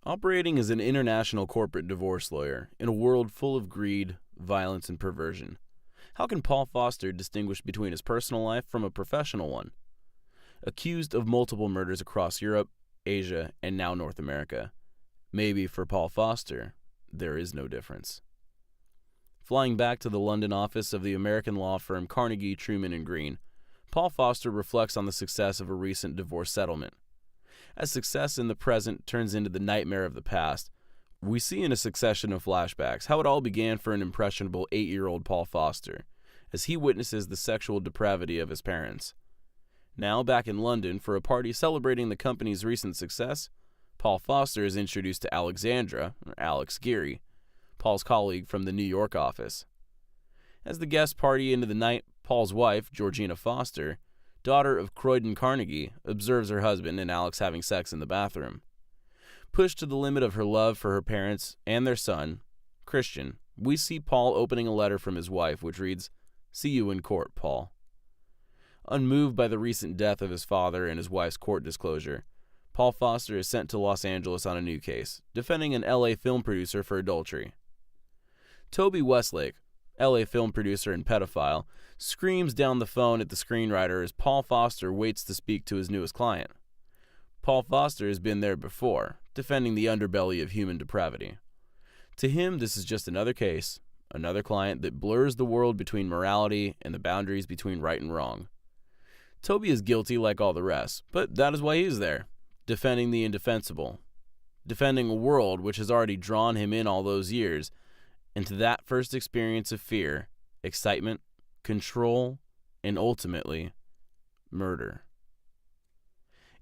Operating as an international corporate divorce lawyer in a world full of greed, violence, and perversion, how can Paul Foster distinguish between his personal life from a professional one? Accused of multiple murders across Europe, Asia, and now North America, maybe for Paul Foster, there is no difference. Flying back to the London office of the American law firm Carnegie, Truman & Green, Paul Foster reflects on the success of a recent divorce settlement. As success in the present turns into the nightmare of the past, we see in a succession of flashbacks how it all began for an impressionable 8-year-old Paul Foster, as he witnesses the sexual depravity of his parents. Now, back in London for a party celebrating the company's recent success, Paul Foster is introduced to Alexandra, or Alex Geary, Paul's colleague from the New York office. As the guests party into the night, Paul's wife, Georgina Foster, daughter of Croydon Carnegie, observes her husband and Alex having sex in the bathroom. Pushed to the limit of her love for her parents and their son, Christian, we see Paul opening a letter from his wife, which reads, "See you in court, Paul." Unmoved by the recent death of his father and his wife's court disclosure, Paul Foster is sent to Los Angeles on a new case, defending an LA film producer for adultery. Toby Westlake, LA film producer and pedophile, screams down the phone at the screenwriter as Paul Foster waits to speak to his newest client. Paul Foster has been there before, defending the underbelly of human depravity. To him, this is just another case, another client that blurs the world between morality and the boundaries between right and wrong. Toby is guilty like all the rest, but that is why he is there, defending the indefensible, defending a world which has already drawn him in all those years into that first experience of fear, excitement, control, and ultimately, murder.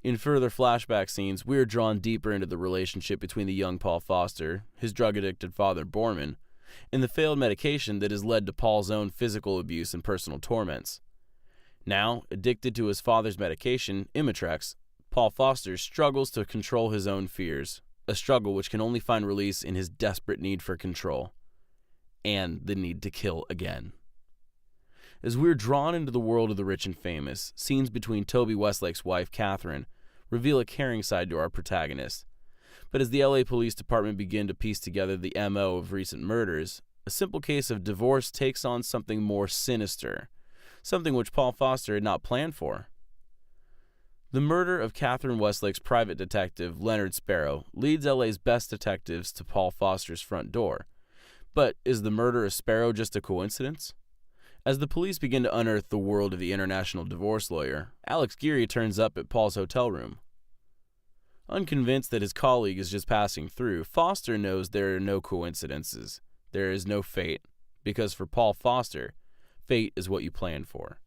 In further flashback scenes, we are drawn deeper into the relationship between the young Paul Foster, his drug-addicted father Borman, and the failed medication that has led to Paul's own physical abuse and personal torments. Now, addicted to his father's medication, Imitrex, Paul Foster struggles to control his own fears, a struggle which can only find release in his desperate need for control, and the need to kill again. As we're drawn into the world of the rich and famous, scenes between Toby Westlake's wife, Catherine, reveal a caring side to our protagonist. But as the LA Police Department begin to piece together the MO of recent murders, a simple case of divorce takes on something more sinister, something which Paul Foster had not planned for. The murder of Catherine Westlake's private detective, Leonard Sparrow, leads LA's best detectives to Paul Foster's front door. But is the murder of Sparrow just a coincidence? As the police begin to unearth the world of the international divorce lawyer, Alex Geary turns up at Paul's hotel room. Unconvinced that his colleague is just passing through, Foster knows there are no coincidences. There is no fate, because for Paul Foster, fate is what you plan for.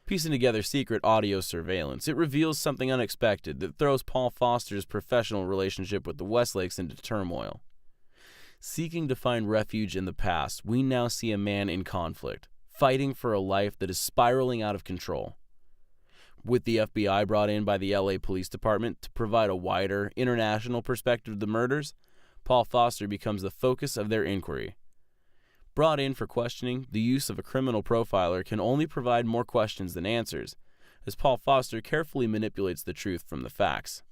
Piecing together secret audio surveillance, it reveals something unexpected that throws Paul Foster's professional relationship with the Westlakes into turmoil. Seeking to find refuge in the past, we now see a man in conflict, fighting for a life that is spiraling out of control. With the FBI brought in by the LA Police Department to provide a wider, international perspective of the murders, Paul Foster becomes the focus of their inquiry. Brought in for questioning, the use of a criminal profiler can only provide more questions than answers, as Paul Foster carefully manipulates the truth from the facts.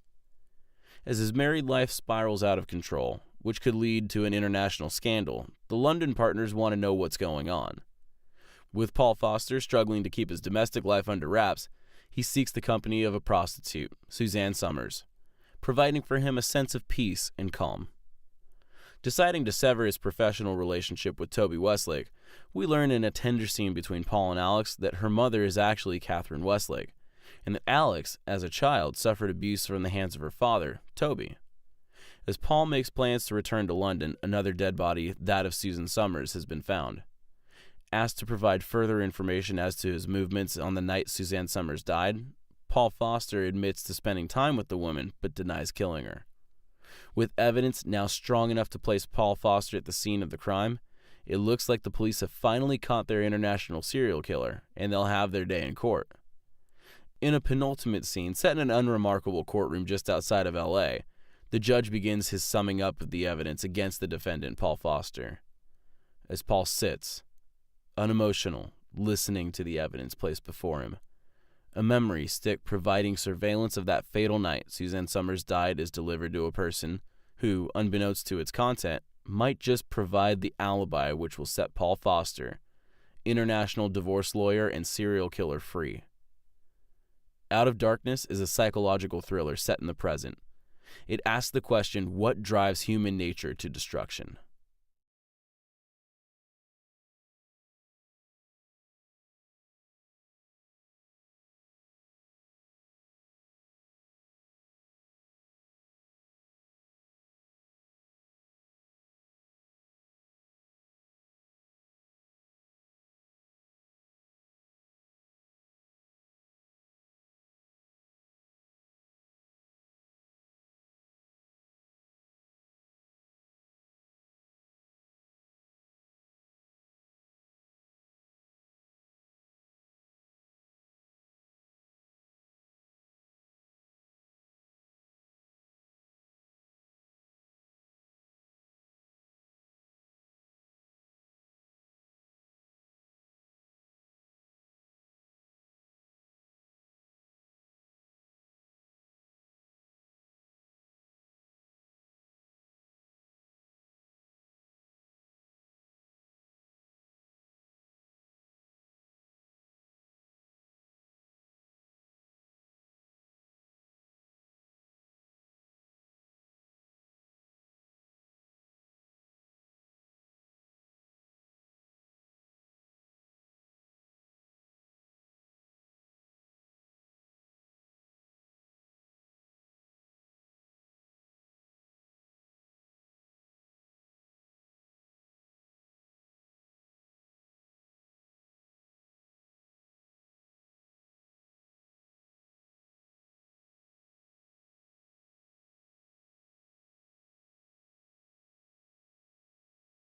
As his married life spirals out of control, which could lead to an international scandal, the London partners want to know what's going on. With Paul Foster struggling to keep his domestic life under wraps, he seeks the company of a prostitute, Suzanne Summers, providing for him a sense of peace and calm. Deciding to sever his professional relationship with Toby Westlake, we learn in a tender scene between Paul and Alex that her mother is actually Catherine Westlake, and that Alex, as a child, suffered abuse from the hands of her father, Toby. As Paul makes plans to return to London, another dead body, that of Susan Summers, has been found. Asked to provide further information as to his movements on the night Suzanne Summers died, Paul Foster admits to spending time with the woman, but denies killing her. With evidence now strong enough to place Paul Foster at the scene of the crime, it looks like the police have finally caught their international serial killer, and they'll have their day in court. In a penultimate scene set in an unremarkable courtroom just outside of LA, the judge begins his summing up of the evidence against the defendant, Paul Foster. As Paul sits, unemotional, listening to the evidence placed before him, a memory stick providing surveillance of that fatal night Suzanne Summers died is delivered to a person who, unbeknownst to its content, might just provide the alibi which will set Paul Foster, international divorce lawyer and serial killer, free. Out of Darkness is a psychological thriller set in the present. It asks the question, what drives human nature to destruction?